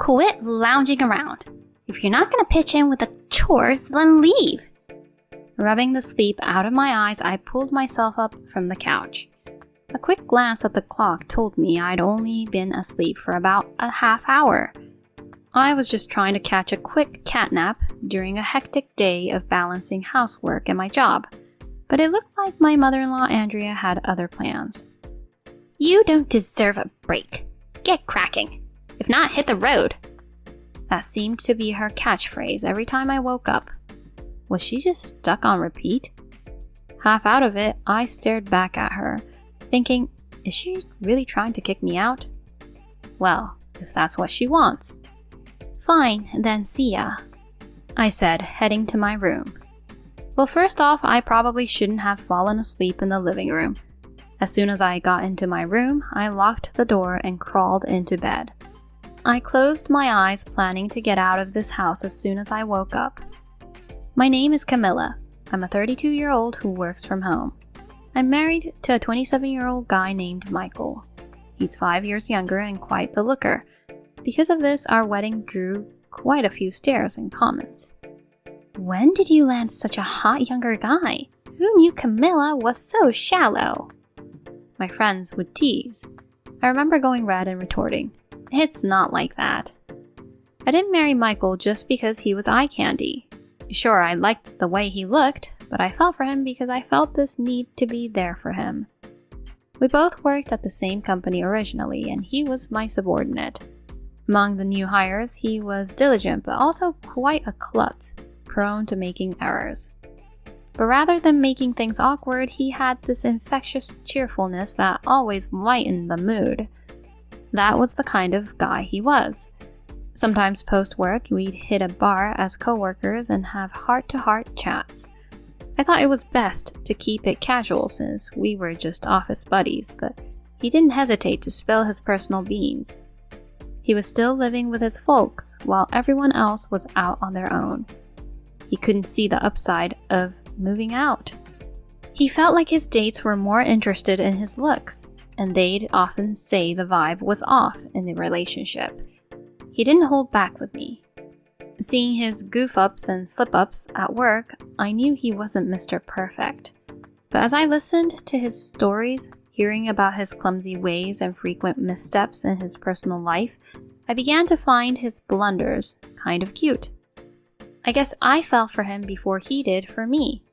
quit lounging around. If you're not gonna pitch in with the chores, then leave. Rubbing the sleep out of my eyes, I pulled myself up from the couch. A quick glance at the clock told me I'd only been asleep for about a half hour. I was just trying to catch a quick cat nap during a hectic day of balancing housework and my job, but it looked like my mother-in-law Andrea had other plans. You don't deserve a break. Get cracking. If not, hit the road. That seemed to be her catchphrase every time I woke up. Was she just stuck on repeat? Half out of it, I stared back at her, thinking, is she really trying to kick me out? Well, if that's what she wants. Fine, then see ya, I said, heading to my room. Well, first off, I probably shouldn't have fallen asleep in the living room. As soon as I got into my room, I locked the door and crawled into bed. I closed my eyes, planning to get out of this house as soon as I woke up. My name is Camilla. I'm a 32-year-old who works from home. I'm married to a 27-year-old guy named Michael. He's 5 years younger and quite the looker. Because of this, our wedding drew quite a few stares and comments. When did you land such a hot younger guy? Who knew Camilla was so shallow? My friends would tease. I remember going red and retorting, it's not like that. I didn't marry Michael just because he was eye candy. Sure, I liked the way he looked, but I fell for him because I felt this need to be there for him. We both worked at the same company originally, and he was my subordinate. Among the new hires, he was diligent but also quite a klutz, prone to making errors. But rather than making things awkward, he had this infectious cheerfulness that always lightened the mood. That was the kind of guy he was. Sometimes post-work, we'd hit a bar as co-workers and have heart-to-heart chats. I thought it was best to keep it casual since we were just office buddies, but he didn't hesitate to spill his personal beans. He was still living with his folks, while everyone else was out on their own. He couldn't see the upside of moving out. He felt like his dates were more interested in his looks, and they'd often say the vibe was off in the relationship. He didn't hold back with me. Seeing his goof-ups and slip-ups at work, I knew he wasn't Mr. Perfect. But as I listened to his stories, hearing about his clumsy ways and frequent missteps in his personal life, I began to find his blunders kind of cute. I guess I fell for him before he did for me.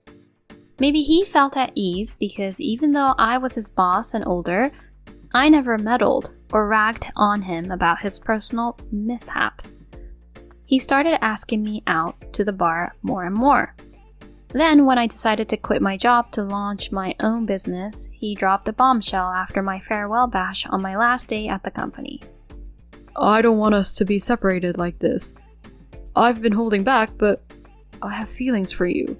Maybe he felt at ease because even though I was his boss and older, I never meddled or ragged on him about his personal mishaps. He started asking me out to the bar more and more. Then, when I decided to quit my job to launch my own business, he dropped a bombshell after my farewell bash on my last day at the company. I don't want us to be separated like this. I've been holding back, but I have feelings for you.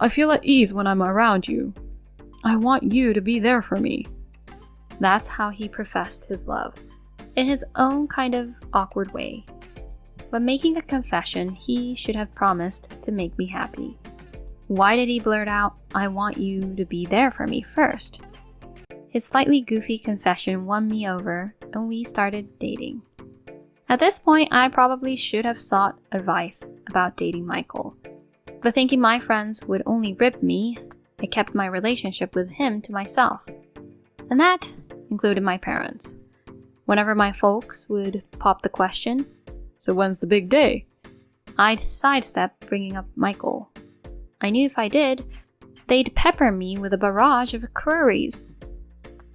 I feel at ease when I'm around you. I want you to be there for me. That's how he professed his love, in his own kind of awkward way. But making a confession, he should have promised to make me happy. Why did he blurt out, I want you to be there for me first? His slightly goofy confession won me over, and we started dating. At this point, I probably should have sought advice about dating Michael. But thinking my friends would only rib me, I kept my relationship with him to myself. And that included my parents. Whenever my folks would pop the question, so when's the big day? I'd sidestep bringing up Michael. I knew if I did, they'd pepper me with a barrage of queries.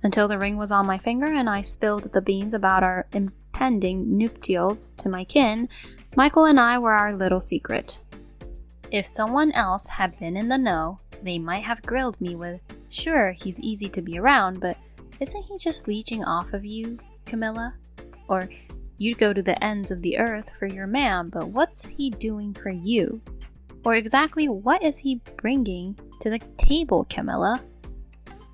Until the ring was on my finger and I spilled the beans about our impending nuptials to my kin, Michael and I were our little secret. If someone else had been in the know, they might have grilled me with, sure, he's easy to be around, but isn't he just leeching off of you, Camilla? Or, you'd go to the ends of the earth for your man, but what's he doing for you? Or exactly what is he bringing to the table, Camilla?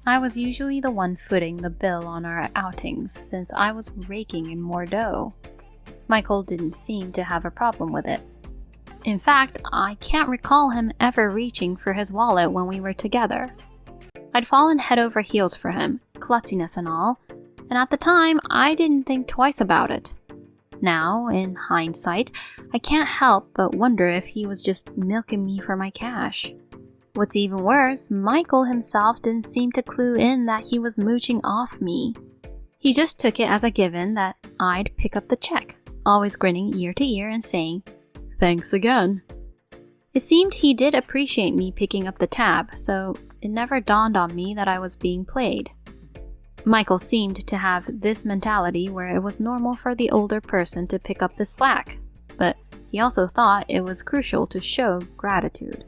I was usually the one footing the bill on our outings since I was raking in more dough. Michael didn't seem to have a problem with it. In fact, I can't recall him ever reaching for his wallet when we were together. I'd fallen head over heels for him, klutziness and all, and at the time, I didn't think twice about it. Now, in hindsight, I can't help but wonder if he was just milking me for my cash. What's even worse, Michael himself didn't seem to clue in that he was mooching off me. He just took it as a given that I'd pick up the check, always grinning ear to ear and saying, "Thanks again." It seemed he did appreciate me picking up the tab, so it never dawned on me that I was being played. Michael seemed to have this mentality where it was normal for the older person to pick up the slack, but he also thought it was crucial to show gratitude.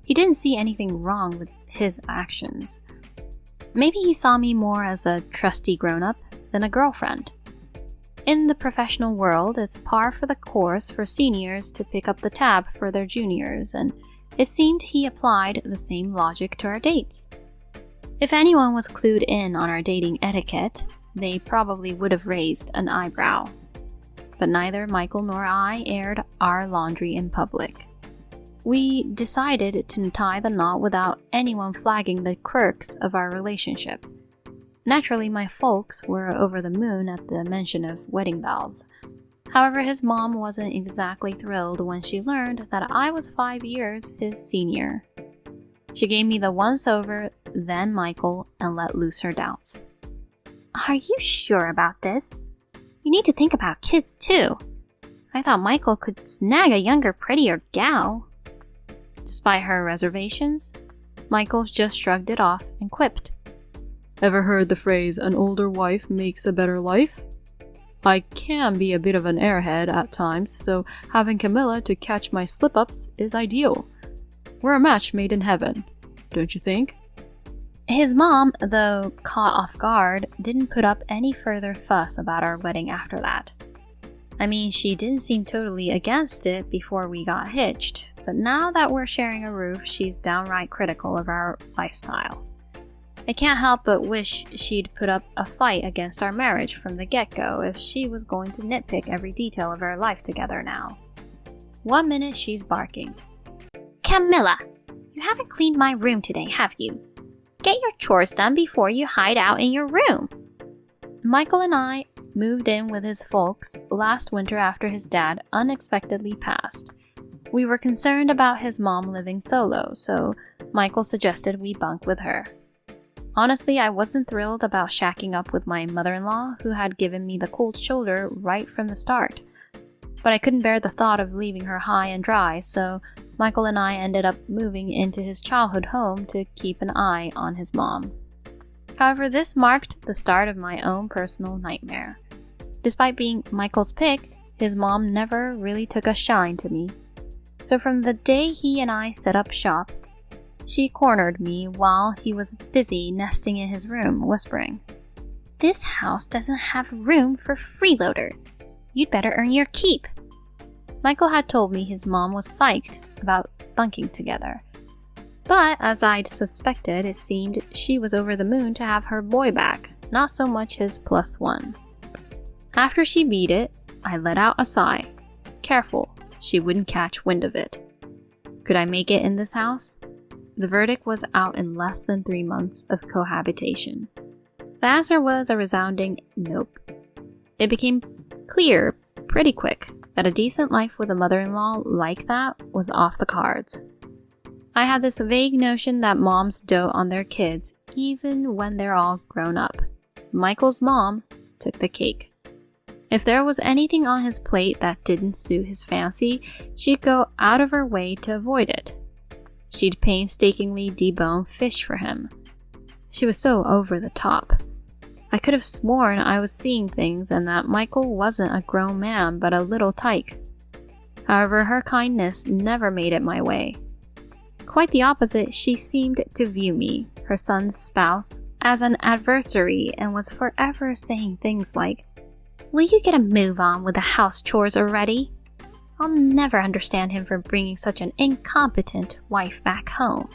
He didn't see anything wrong with his actions. Maybe he saw me more as a trusty grown-up than a girlfriend. In the professional world, it's par for the course for seniors to pick up the tab for their juniors, and it seemed he applied the same logic to our dates. If anyone was clued in on our dating etiquette, they probably would have raised an eyebrow. But neither Michael nor I aired our laundry in public. We decided to tie the knot without anyone flagging the quirks of our relationship. Naturally, my folks were over the moon at the mention of wedding bells. However, his mom wasn't exactly thrilled when she learned that I was 5 years his senior. She gave me the once-over, then Michael, and let loose her doubts. "Are you sure about this? You need to think about kids too. I thought Michael could snag a younger, prettier gal." Despite her reservations, Michael just shrugged it off and quipped, "Ever heard the phrase, 'an older wife makes a better life'? I can be a bit of an airhead at times, so having Camilla to catch my slip-ups is ideal. We're a match made in heaven, don't you think?" His mom, though caught off guard, didn't put up any further fuss about our wedding after that. I mean, she didn't seem totally against it before we got hitched, but now that we're sharing a roof, she's downright critical of our lifestyle. I can't help but wish she'd put up a fight against our marriage from the get-go if she was going to nitpick every detail of our life together now. One minute she's barking, "Camilla, you haven't cleaned my room today, have you? Get your chores done before you hide out in your room." Michael and I moved in with his folks last winter after his dad unexpectedly passed. We were concerned about his mom living solo, so Michael suggested we bunk with her. Honestly, I wasn't thrilled about shacking up with my mother-in-law, who had given me the cold shoulder right from the start. But I couldn't bear the thought of leaving her high and dry, so Michael and I ended up moving into his childhood home to keep an eye on his mom. However, this marked the start of my own personal nightmare. Despite being Michael's pick, his mom never really took a shine to me. So from the day he and I set up shop, she cornered me while he was busy nesting in his room, whispering, "This house doesn't have room for freeloaders. You'd better earn your keep." Michael had told me his mom was psyched about bunking together. But as I'd suspected, it seemed she was over the moon to have her boy back, not so much his +1. After she beat it, I let out a sigh, careful she wouldn't catch wind of it. Could I make it in this house? The verdict was out in less than 3 months of cohabitation. The answer was a resounding nope. It became clear pretty quick that a decent life with a mother-in-law like that was off the cards. I had this vague notion that moms dote on their kids even when they're all grown up. Michael's mom took the cake. If there was anything on his plate that didn't suit his fancy, she'd go out of her way to avoid it. She'd painstakingly debone fish for him. She was so over the top. I could have sworn I was seeing things and that Michael wasn't a grown man but a little tyke. However, her kindness never made it my way. Quite the opposite, she seemed to view me, her son's spouse, as an adversary and was forever saying things like, "Will you get a move on with the house chores already? I'll never understand him for bringing such an incompetent wife back home."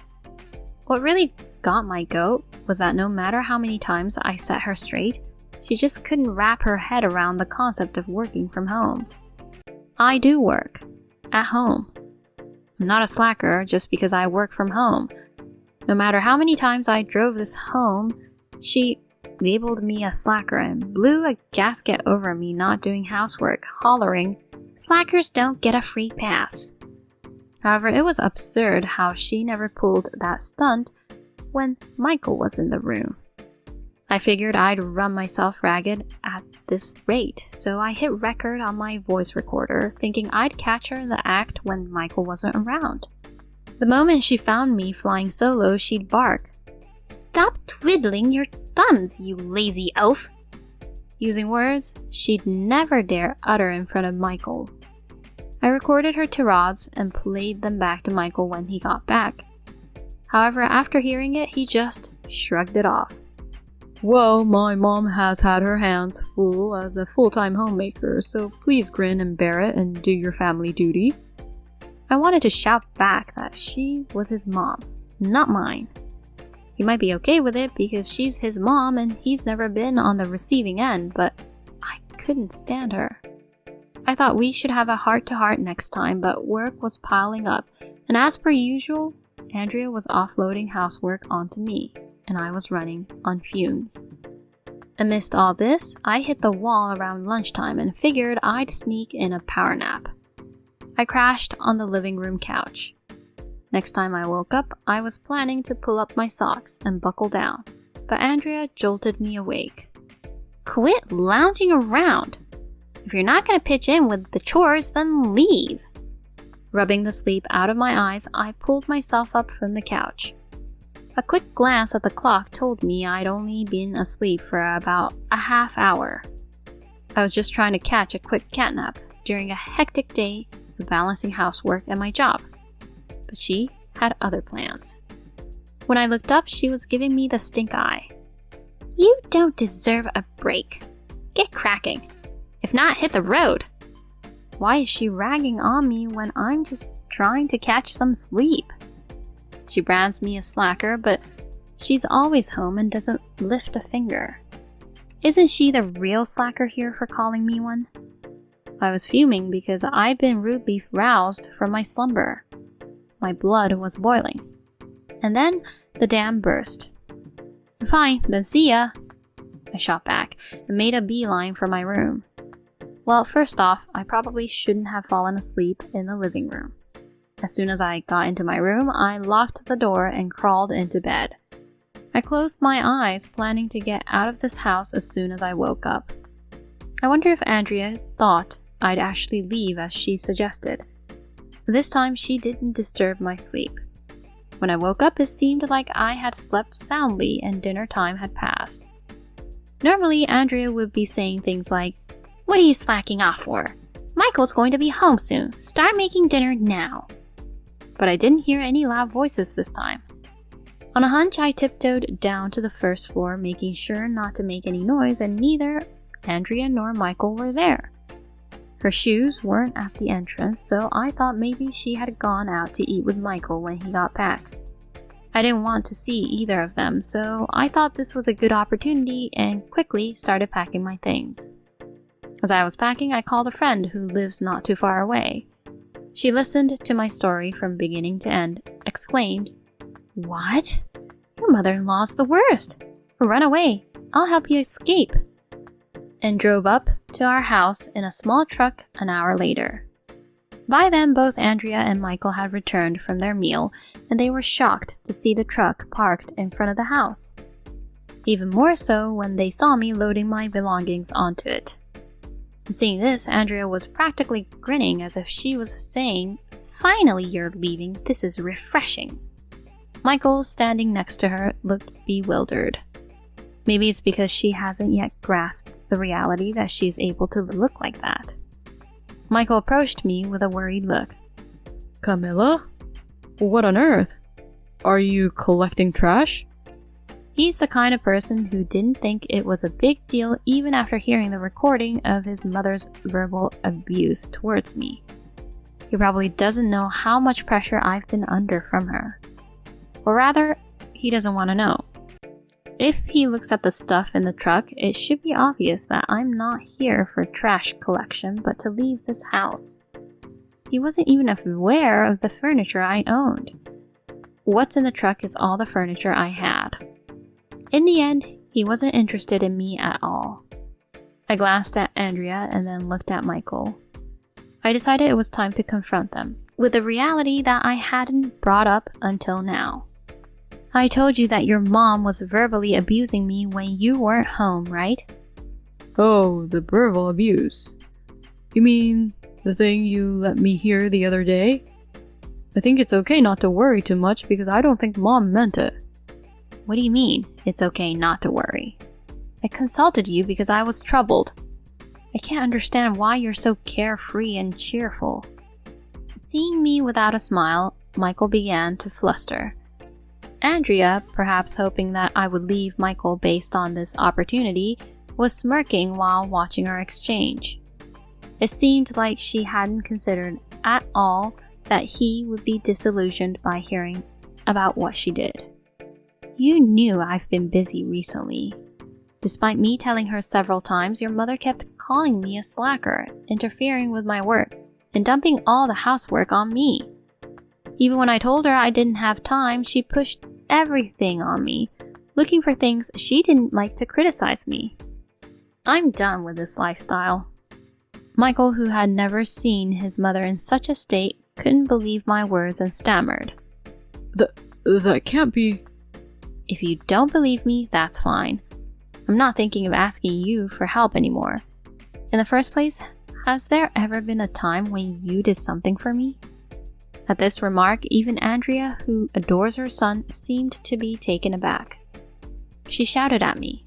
What really got my goat was that no matter how many times I set her straight, she just couldn't wrap her head around the concept of working from home. I do work. At home. I'm not a slacker just because I work from home. No matter how many times I drove this home, she labeled me a slacker and blew a gasket over me not doing housework, hollering, "Slackers don't get a free pass." However, it was absurd how she never pulled that stunt when Michael was in the room. I figured I'd run myself ragged at this rate, so I hit record on my voice recorder, thinking I'd catch her in the act when Michael wasn't around. The moment she found me flying solo, she'd bark, "Stop twiddling your thumbs, you lazy oaf!" using words she'd never dare utter in front of Michael. I recorded her tirades and played them back to Michael when he got back. However, after hearing it, he just shrugged it off. "Well, my mom has had her hands full as a full-time homemaker, so please grin and bear it and do your family duty." I wanted to shout back that she was his mom, not mine. He might be okay with it because she's his mom and he's never been on the receiving end, but I couldn't stand her. I thought we should have a heart-to-heart next time, but work was piling up, and as per usual, Andrea was offloading housework onto me, and I was running on fumes. Amidst all this, I hit the wall around lunchtime and figured I'd sneak in a power nap. I crashed on the living room couch. Next time I woke up, I was planning to pull up my socks and buckle down, but Andrea jolted me awake. "Quit lounging around! If you're not going to pitch in with the chores, then leave." Rubbing the sleep out of my eyes, I pulled myself up from the couch. A quick glance at the clock told me I'd only been asleep for about a half hour. I was just trying to catch a quick catnap during a hectic day of balancing housework and my job. But she had other plans. When I looked up, she was giving me the stink eye. "You don't deserve a break. Get cracking. If not, hit the road." Why is she ragging on me when I'm just trying to catch some sleep? She brands me a slacker, but she's always home and doesn't lift a finger. Isn't she the real slacker here for calling me one? I was fuming because I'd been rudely roused from my slumber. My blood was boiling. And then the dam burst. "Fine, then see ya." I shot back and made a beeline for my room. Well, first off, I probably shouldn't have fallen asleep in the living room. As soon as I got into my room, I locked the door and crawled into bed. I closed my eyes, planning to get out of this house as soon as I woke up. I wonder if Andrea thought I'd actually leave as she suggested. This time, she didn't disturb my sleep. When I woke up, it seemed like I had slept soundly and dinner time had passed. Normally, Andrea would be saying things like, "What are you slacking off for? Michael's going to be home soon. Start making dinner now." But I didn't hear any loud voices this time. On a hunch, I tiptoed down to the first floor, making sure not to make any noise, and neither Andrea nor Michael were there. Her shoes weren't at the entrance, so I thought maybe she had gone out to eat with Michael when he got back. I didn't want to see either of them, so I thought this was a good opportunity and quickly started packing my things. As I was packing, I called a friend who lives not too far away. She listened to my story from beginning to end, exclaimed, "What? Your mother-in-law's the worst. Run away. I'll help you escape," and drove up to our house in a small truck an hour later. By then, both Andrea and Michael had returned from their meal, and they were shocked to see the truck parked in front of the house. Even more so when they saw me loading my belongings onto it. Seeing this, Andrea was practically grinning as if she was saying, "Finally you're leaving, this is refreshing." Michael, standing next to her, looked bewildered. Maybe it's because she hasn't yet grasped the reality that she is able to look like that. Michael approached me with a worried look. "Camilla? What on earth? Are you collecting trash?" He's the kind of person who didn't think it was a big deal even after hearing the recording of his mother's verbal abuse towards me. He probably doesn't know how much pressure I've been under from her. Or rather, he doesn't want to know. If he looks at the stuff in the truck, it should be obvious that I'm not here for trash collection, but to leave this house. He wasn't even aware of the furniture I owned. What's in the truck is all the furniture I had. In the end, He wasn't interested in me at all. I glanced at Andrea and then looked at Michael. I decided it was time to confront them with the reality that I hadn't brought up until now. I told you that your mom was verbally abusing me when you weren't home, right? Oh, the verbal abuse. You mean the thing you let me hear the other day? I think it's okay not to worry too much because I don't think Mom meant it. What do you mean, it's okay not to worry? I consulted you because I was troubled. I can't understand why you're so carefree and cheerful. Seeing me without a smile, Michael began to fluster. Andrea, perhaps hoping that I would leave Michael based on this opportunity, was smirking while watching our exchange. It seemed like she hadn't considered at all that he would be disillusioned by hearing about what she did. You knew I've been busy recently. Despite me telling her several times, your mother kept calling me a slacker, interfering with my work, and dumping all the housework on me. Even when I told her I didn't have time, she pushed everything on me, looking for things she didn't like to criticize me. I'm done with this lifestyle. Michael, who had never seen his mother in such a state, couldn't believe my words and stammered. That can't be... If you don't believe me, that's fine. I'm not thinking of asking you for help anymore. In the first place, has there ever been a time when you did something for me? At this remark, even Andrea, who adores her son, seemed to be taken aback. She shouted at me,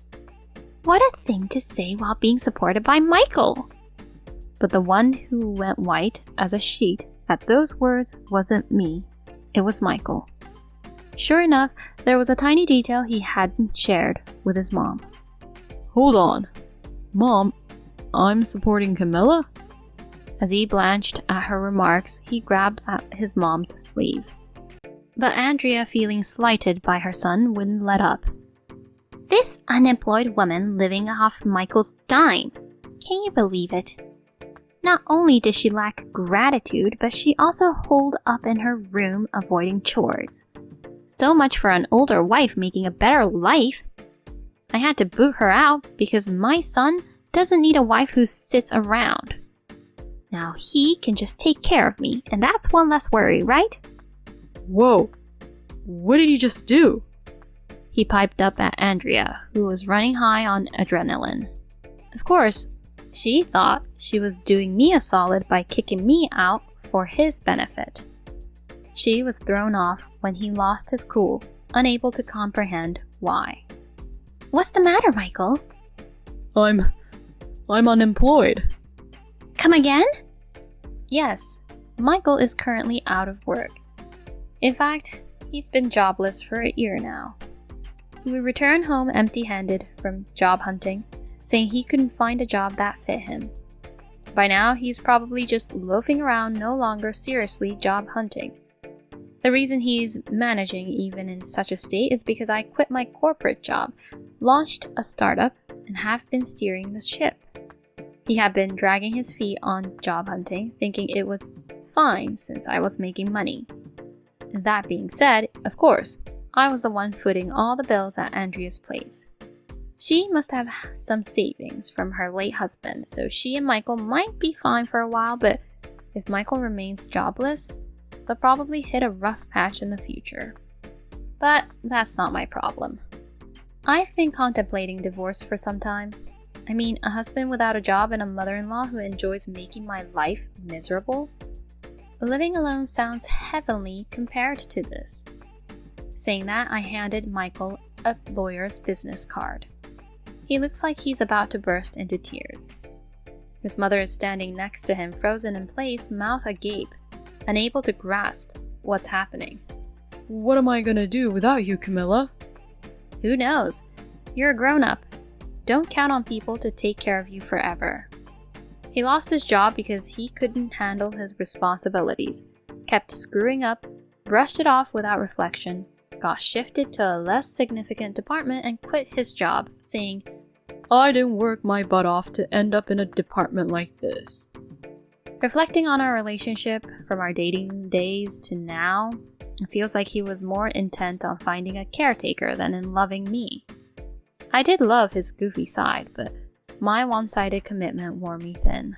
"What a thing to say while being supported by Michael!" But the one who went white as a sheet at those words wasn't me. It was Michael. Sure enough, there was a tiny detail he hadn't shared with his mom. Hold on. Mom, I'm supporting Camilla? As he blanched at her remarks, he grabbed at his mom's sleeve. But Andrea, feeling slighted by her son, wouldn't let up. This unemployed woman living off Michael's dime. Can you believe it? Not only does she lack gratitude, but she also holed up in her room avoiding chores. So much for an older wife making a better life. I had to boot her out because my son doesn't need a wife who sits around. Now he can just take care of me, and that's one less worry, right? Whoa, what did you just do? He piped up at Andrea, who was running high on adrenaline. Of course, she thought she was doing me a solid by kicking me out for his benefit. She was thrown off when he lost his cool, unable to comprehend why. What's the matter, Michael? I'm unemployed. Come again? Yes, Michael is currently out of work. In fact, he's been jobless for a year now. He would return home empty-handed from job hunting, saying he couldn't find a job that fit him. By now, he's probably just loafing around, no longer seriously job hunting. The reason he's managing even in such a state is because I quit my corporate job, launched a startup, and have been steering the ship. He had been dragging his feet on job hunting, thinking it was fine since I was making money. That being said, of course, I was the one footing all the bills at Andrea's place. She must have some savings from her late husband, so she and Michael might be fine for a while, but if Michael remains jobless, they'll probably hit a rough patch in the future. But that's not my problem. I've been contemplating divorce for some time. I mean, a husband without a job and a mother-in-law who enjoys making my life miserable? Living alone sounds heavenly compared to this. Saying that, I handed Michael a lawyer's business card. He looks like he's about to burst into tears. His mother is standing next to him, frozen in place, mouth agape, unable to grasp what's happening. What am I gonna do without you, Camilla? Who knows? You're a grown-up. Don't count on people to take care of you forever. He lost his job because he couldn't handle his responsibilities, kept screwing up, brushed it off without reflection, got shifted to a less significant department and quit his job, saying, I didn't work my butt off to end up in a department like this. Reflecting on our relationship from our dating days to now, it feels like he was more intent on finding a caretaker than in loving me. I did love his goofy side, but my one-sided commitment wore me thin.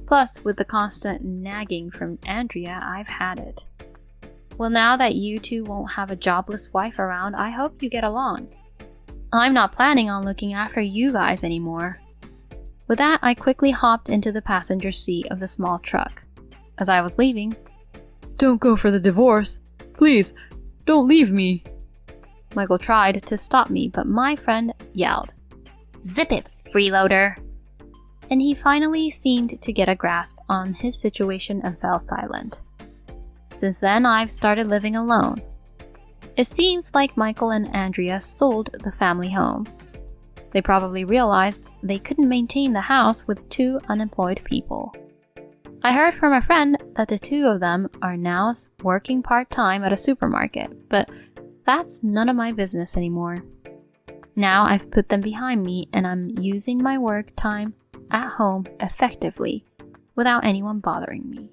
Plus, with the constant nagging from Andrea, I've had it. Well, now that you two won't have a jobless wife around, I hope you get along. I'm not planning on looking after you guys anymore. With that, I quickly hopped into the passenger seat of the small truck. As I was leaving, Don't go for the divorce. Please, don't leave me. Michael tried to stop me, but my friend yelled, "Zip it, freeloader!" And he finally seemed to get a grasp on his situation and fell silent. Since then, I've started living alone. It seems like Michael and Andrea sold the family home. They probably realized they couldn't maintain the house with 2 unemployed people. I heard from a friend that the 2 of them are now working part-time at a supermarket, but that's none of my business anymore. Now I've put them behind me and I'm using my work time at home effectively without anyone bothering me.